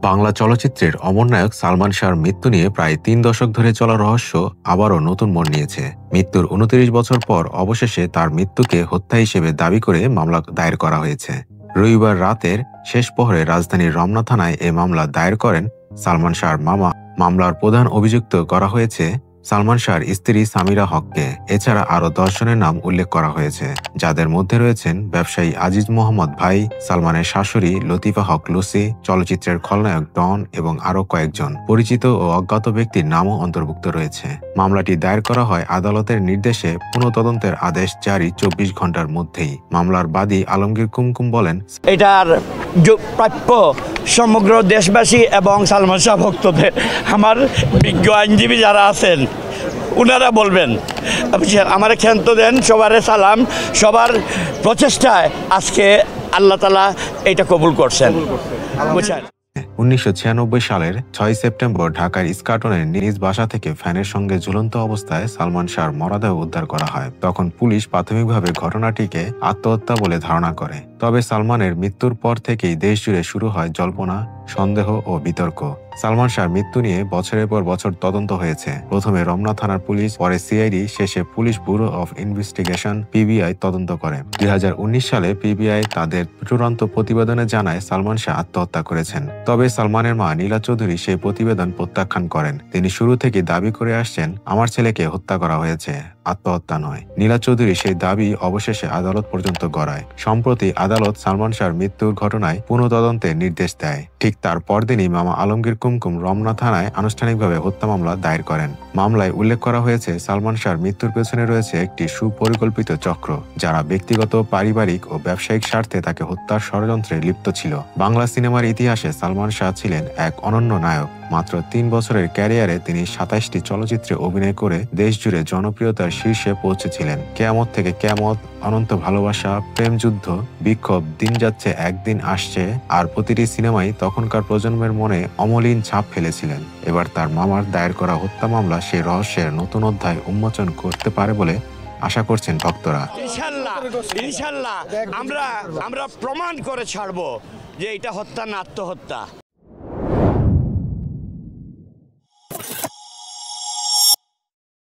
বাংলা চলচ্চিত্রের অমর নায়ক সালমান শাহর মৃত্যু নিয়ে প্রায় ৩ দশক ধরে চলা রহস্য আবারও নতুন মোড় নিয়েছে। মৃত্যুর ২৯ বছর পর অবশেষে তার মৃত্যুকে হত্যা হিসেবে দাবি করে মামলা দায়ের করা হয়েছে। রবিবার রাতের শেষ প্রহরে রাজধানীর রমনা থানায় এ মামলা দায়ের করেন সালমান শাহর মামা। মামলার প্রধান অভিযুক্ত করা হয়েছে সালমান শাহর স্ত্রী সামিরা হককে। এছাড়া আরও ১০ জনের নাম উল্লেখ করা হয়েছে, যাদের মধ্যে রয়েছেন ব্যবসায়ী আজিজ মোহাম্মদ ভাই, সালমানের শাশুড়ি লতিফা হক লুসি, চলচ্চিত্রের খলনায়ক ডন এবং আরও কয়েকজন পরিচিত ও অজ্ঞাত ব্যক্তির নামও অন্তর্ভুক্ত রয়েছে। মামলাটি দায়ের করা হয় আদালতের নির্দেশে পুনঃতদন্তের আদেশ জারি ২৪ ঘন্টার মধ্যেই। মামলার বাদী আলমগীর কুমকুম বলেন, এটার প্রাপ্য সমগ্র দেশবাসী এবং সালমান শাহ ভক্তদের। আমার বিজ্ঞ আইনজীবী যারা আছেন ওনারা বলবেন, আমার ক্ষান্ত দেন, সবার সালাম, সবার প্রচেষ্টায় আজকে আল্লাহ তাআলা এটা কবুল করছেন। ১৯৯৬ সালের ৬ সেপ্টেম্বর ঢাকার ইস্কাটনের নিজ বাসা থেকে ফ্যানের সঙ্গে ঝুলন্ত অবস্থায় সালমান শাহর মরদেহ উদ্ধার করা হয়। তখন পুলিশ প্রাথমিকভাবে ঘটনাটিকে আত্মহত্যা বলে ধারণা করে। তবে সালমানের মৃত্যুর পর থেকেই দেশজুড়ে শুরু হয় জল্পনা, সন্দেহ ও বিতর্ক। সালমান শাহর মৃত্যু নিয়ে বছরের পর বছর তদন্ত হয়েছে। প্রথমে রমনা থানার পুলিশ, পরে সিআইডি, শেষে police bureau of investigation PBI তদন্ত করে। ২০১৯ সালে পিবিআই তাদের চূড়ান্ত প্রতিবেদনে জানায় সালমান শাহ আত্মহত্যা করেছেন। তবে সালমানের মা নীলা চৌধুরী সেই প্রতিবেদন প্রত্যাখ্যান করেন। তিনি শুরু থেকে দাবি করে আসছেন, আমার ছেলেকে হত্যা করা হয়েছে, আত্মহত্যা নয়। নীলা চৌধুরী সেই দাবি অবশেষে আদালত পর্যন্ত গড়ায়। সম্প্রতি আদালত সালমান শাহর মৃত্যুর ঘটনায় পুনঃতদন্তের নির্দেশ দেয়। ঠিক তার পরদিনই মামা আলমগীর কুমকুম রমনা থানায় আনুষ্ঠানিকভাবে হত্যা মামলা দায়ের করেন। মামলায় উল্লেখ করা হয়েছে, সালমান শাহর মৃত্যুর পেছনে রয়েছে একটি সুপরিকল্পিত চক্র, যারা ব্যক্তিগত, পারিবারিক ও ব্যবসায়িক স্বার্থে তাকে হত্যার ষড়যন্ত্রে লিপ্ত ছিল। বাংলা সিনেমার ইতিহাসে সালমান শাহ ছিলেন এক অনন্য নায়ক। মাত্র ৩ বছরের ক্যারিয়ারে তিনি ২৭টি চলচ্চিত্রে অভিনয় করে দেশজুড়ে জনপ্রিয়তার শীর্ষে পৌঁছেছিলেন। কেয়ামত থেকে কেয়ামত, অনন্ত ভালোবাসা, প্রেম যুদ্ধ, বিক্ষোভ, দিন যাচ্ছে একদিন আসছে, আর প্রতিটি সিনেমাই তখনকার প্রজন্মের মনে অমলিন ছাপ ফেলেছিলেন। এবার তার মামার দায়ের করা হত্যা মামলা সেই রহস্যের নতুন অধ্যায় উন্মোচন করতে পারে বলে আশা করছেন ভক্তরা। ইনশাআল্লাহ আমরা প্রমাণ করে ছাড়বো যে এটা হত্যা না আত্মহত্যা।